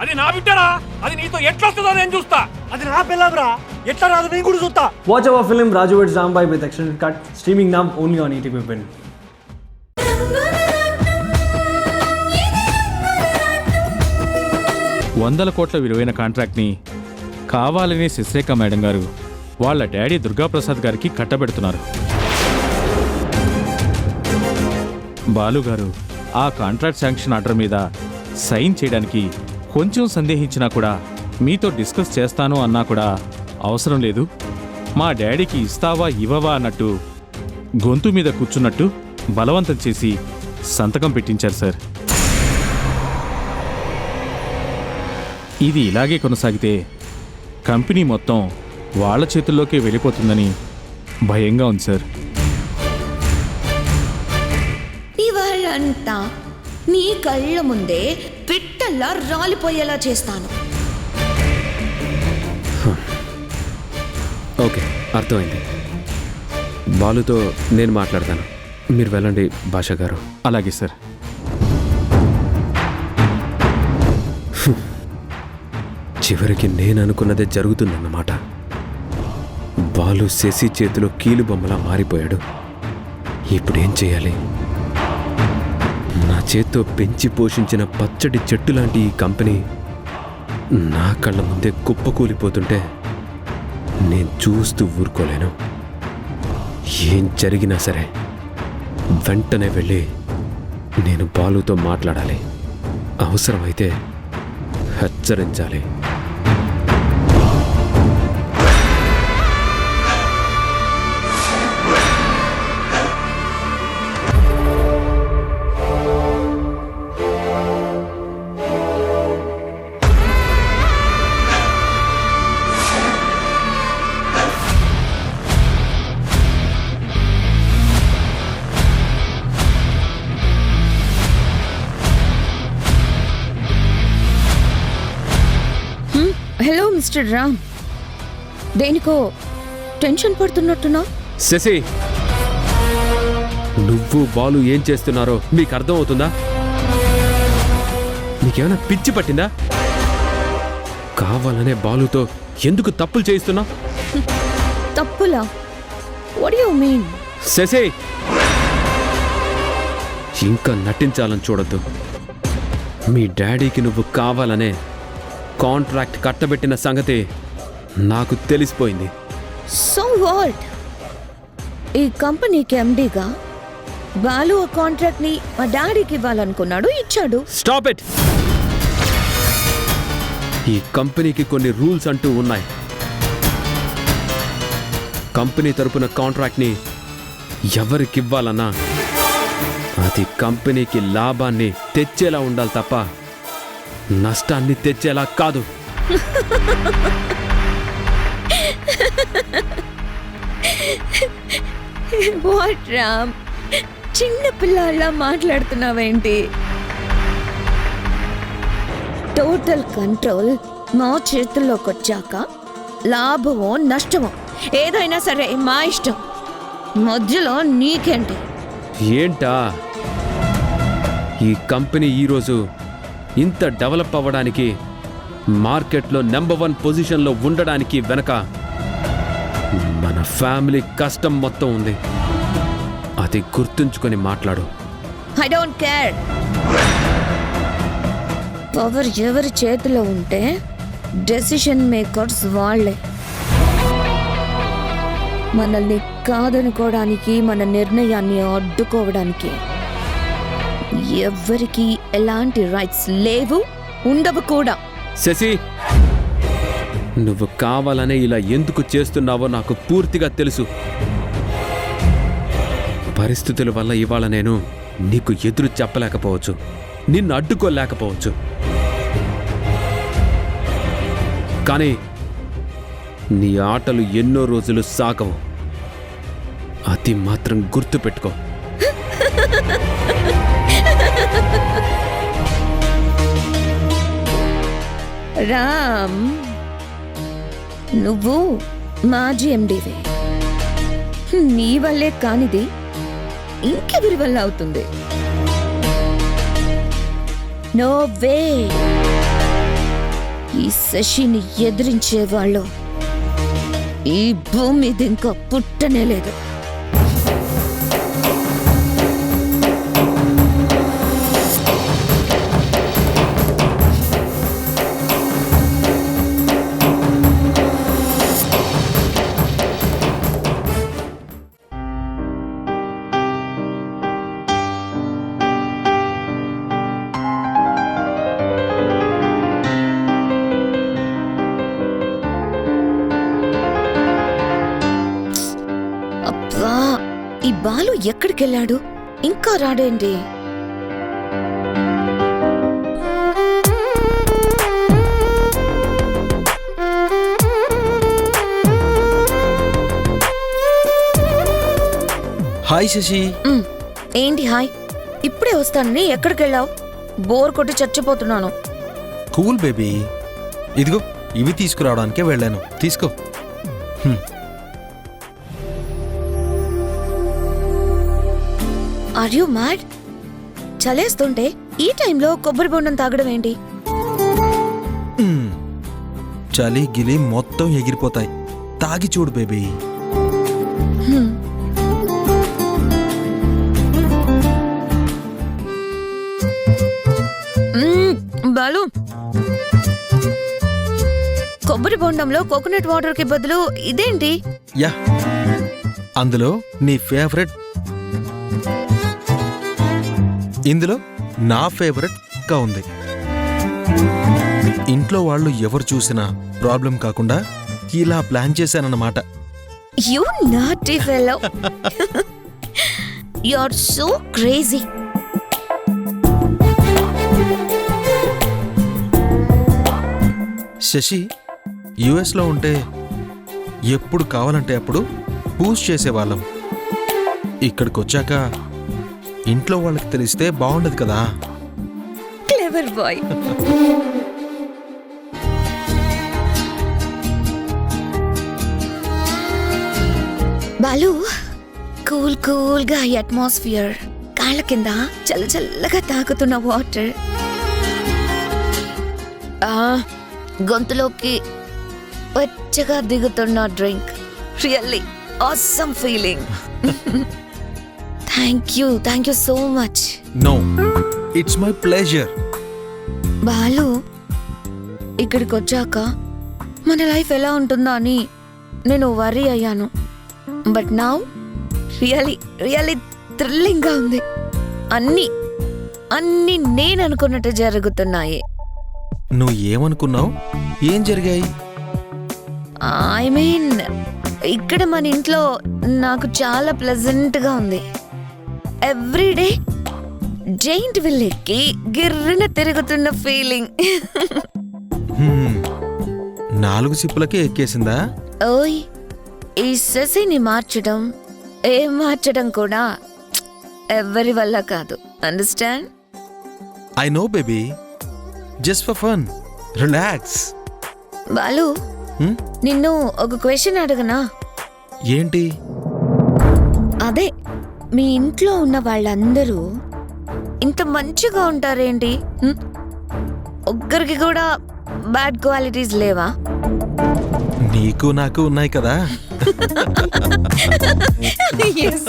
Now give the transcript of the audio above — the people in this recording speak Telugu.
అది నా బిడ్డరా, అది నీతో ఎట్లా వస్తుందో నేను చూస్తా. అది నా పిల్లరా, ఎట్లా రాదు నేను కూడా చూస్తా. Watch our film Raju vs. Rambai with extended cut, streaming now only on ETV Win. వందల కోట్ల విలువైన కాంట్రాక్ట్ని కావాలని శశిరేఖ మేడం గారు వాళ్ళ డాడీ దుర్గాప్రసాద్ గారికి కట్టబెడుతున్నారు. బాలుగారు ఆ కాంట్రాక్ట్ శాంక్షన్ ఆర్డర్ మీద సైన్ చేయడానికి కొంచెం సందేహించినా కూడా మీతో డిస్కస్ చేస్తాను అన్నా కూడా అవసరం లేదు, మా డాడీకి ఇస్తావా ఇవ్వవా అన్నట్టు గొంతు మీద కూర్చున్నట్టు బలవంతం చేసి సంతకం పెట్టించారు సార్. ఇది ఇలాగే కొనసాగితే కంపెనీ మొత్తం వాళ్ళ చేతుల్లోకే వెళ్ళిపోతుందని భయంగా ఉంది సార్. ఇవాళంతా నీ కళ్ళ ముందే పిట్టల్లా రాలిపోయేలా చేస్తాను. ఓకే, అర్థమైంది. బాలుతో నేను మాట్లాడతాను, మీరు వెళ్ళండి భాషా గారు. అలాగే సార్. చివరికి నేను అనుకున్నదే జరుగుతుందన్నమాట. బాలు శశి చేతిలో కీలుబొమ్మలా మారిపోయాడు. ఇప్పుడేం చేయాలి? నా చేత్తో పెంచి పోషించిన పచ్చడి చెట్టు లాంటి ఈ కంపెనీ నా కళ్ళ ముందే కుప్పకూలిపోతుంటే నేను చూస్తూ ఊరుకోలేను. ఏం జరిగినా సరే వెంటనే వెళ్ళి నేను బాలుతో మాట్లాడాలి, అవసరమైతే హెచ్చరించాలి. హలో మిస్టర్ రామ్, దేనికో టెన్షన్ పడుతున్నట్టున్నా? శశి, నువ్వు బాలు ఏం చేస్తున్నారో మీకు అర్థం అవుతుందా? నీకేమైనా పిచ్చి పట్టిందా? కావాలనే బాలుతో ఎందుకు తప్పులు చేయిస్తున్నావు? తప్పులా? What you mean? శశి, ఇంకా నటించాలని చూడొద్దు. మీ డాడీకి నువ్వు కావాలనే కాంట్రాక్ట్ కట్టబెట్టిన సంగతి నాకు తెలిసిపోయింది. So what? ఈ కంపెనీకి ఎండీగా బాలు ఆ కాంట్రాక్ట్ ని మా డాడీకి ఇవ్వాలనుకున్నాడు, ఇచ్చాడు. Stop it! ఈ కంపెనీకి కొన్ని రూల్స్ అంటూ ఉన్నాయి. కంపెనీ తరపున కాంట్రాక్ట్ని ఎవరికివ్వాలన్నా అది కంపెనీకి లాభాన్ని తెచ్చేలా ఉండాలి తప్ప నష్టాన్ని తెచ్చేలా కాదు. వాట్ రామ్, చిన్న పిల్లలా మాట్లాడుతున్నావేంటి? టోటల్ కంట్రోల్ మా చేతుల్లోకి వచ్చాక లాభమో నష్టమో ఏదైనా సరే మా ఇష్టం, మధ్యలో నీకేంటి? ఏంటా ఈ కంపెనీ ఈరోజు ఇంత డెవలప్ అవ్వడానికి, మార్కెట్లో నెంబర్ 1 పొజిషన్లో ఉండడానికి వెనక మన ఫ్యామిలీ కష్టం మొత్తం ఉంది. అది గుర్తుంచుకొని మాట్లాడు. I don't care. పవర్ ఎవరి చేతిలో ఉంటే డెసిషన్ మేకర్స్ వాళ్ళే. మనల్ని కాదనుకోవడానికి, మన నిర్ణయాన్ని అడ్డుకోవడానికి ఎవ్వరికి ఎలాంటి రైట్స్ లేవు, ఉండవు కూడా. శశి, నువ్వు కావాలనే ఇలా ఎందుకు చేస్తున్నావో నాకు పూర్తిగా తెలుసు. పరిస్థితుల వల్ల ఇవాళ నేను నీకు ఎదురు చెప్పలేకపోవచ్చు, నిన్ను అడ్డుకోలేకపోవచ్చు. కానీ నీ ఆటలు ఎన్నో రోజులు సాగవు, అది మాత్రం గుర్తుపెట్టుకో. రామ్, నువ్వు మాజీ ఎండీవే. నీ వల్లే కానిది ఇంకెవరి వల్ల అవుతుంది? No way. ఈ శశిని ఎదిరించేవాళ్ళు ఈ భూమి మీద ఇంకా పుట్టనే లేదు. అబ్బా, ఈ బాలు ఎక్కడికెళ్ళాడు? ఇంకా రాడేంటి? హాయ్ శశి. ఏంటి హాయ్? ఇప్పుడే వస్తానని ఎక్కడికెళ్ళావు? బోర్ కొట్టి చచ్చిపోతున్నాను. Cool baby. ఇదిగో ఇవి తీసుకురావడానికే వెళ్ళాను. తీసుకో. Are you mad? చలేస్తుంటే ఈ టైంలో కొబ్బరి బొండం తాగడం ఏంటి? చలి గిలి మొత్తం ఎగిరిపోతాయి. తాగి చూడు బేబీ. బాలు, కొబ్బరి బొండంలో కోకోనట్ వాటర్ కి బదులు ఇదేంటి? యా, అందులో నీ ఫేవరెట్, ఇందులో నా ఫేవరెట్ గా ఉంది. ఇంట్లో వాళ్ళు ఎవరు చూసినా ప్రాబ్లం కాకుండా ఇలా ప్లాన్ చేశానన్నమాట. You naughty fellow. You are so crazy. Shashi, యుఎస్లో ఉంటే ఎప్పుడు కావాలంటే అప్పుడు పూజ చేసేవాళ్ళం. ఇక్కడికి వచ్చాక ఇంట్లో వాళ్ళకి తెలిస్తే బాగుండదు కదా. Clever boy. Balu, cool cool గా అట్మాస్ఫియర్, కాళ్ళ కింద చల్ల చల్లగా తాకుతున్న వాటర్, గొంతులోకి వెచ్చగా దిగుతున్న drink. Really awesome feeling. Thank you so much. No, it's my pleasure. Balu, ఇక్కడికి వచ్చాక మన లైఫ్ ఎలా ఉంటుందో అని నేను వరీ అయ్యాను. బట్ నౌ రియల్లీ థ్రిల్లింగ్ గా ఉంది. అన్నీ నేను అనుకున్నట్టు జరుగుతున్నాయి. నువ్వు ఏమనుకున్నావు? ఏం జరిగాయి? ఐ మీన్, ఇక్కడ మన ఇంట్లో నాకు చాలా ప్లెజెంట్ గా ఉంది. ఎవ్రీడే జైంట్ విల్ ఎక్కి గిర్రిన తిరుగుతున్న ఫీలింగ్. 4 సిప్పులకే ఎక్కేసిందా? ఓయ్, ఈ శశిని మార్చడం కూడా ఎవరి వల్ల కాదు. Understand? I know baby, just for fun. Relax. Balu, నిన్ను ఒక క్వశ్చన్ అడగనా? ఏంటి? అదే, మీ ఇంట్లో ఉన్న వాళ్ళందరూ ఇంత మంచిగా ఉంటారేంటి? ఒక్కరికి కూడా బ్యాడ్ క్వాలిటీస్ లేవా? నీకు నాకు ఉన్నాయి కదా. Yes.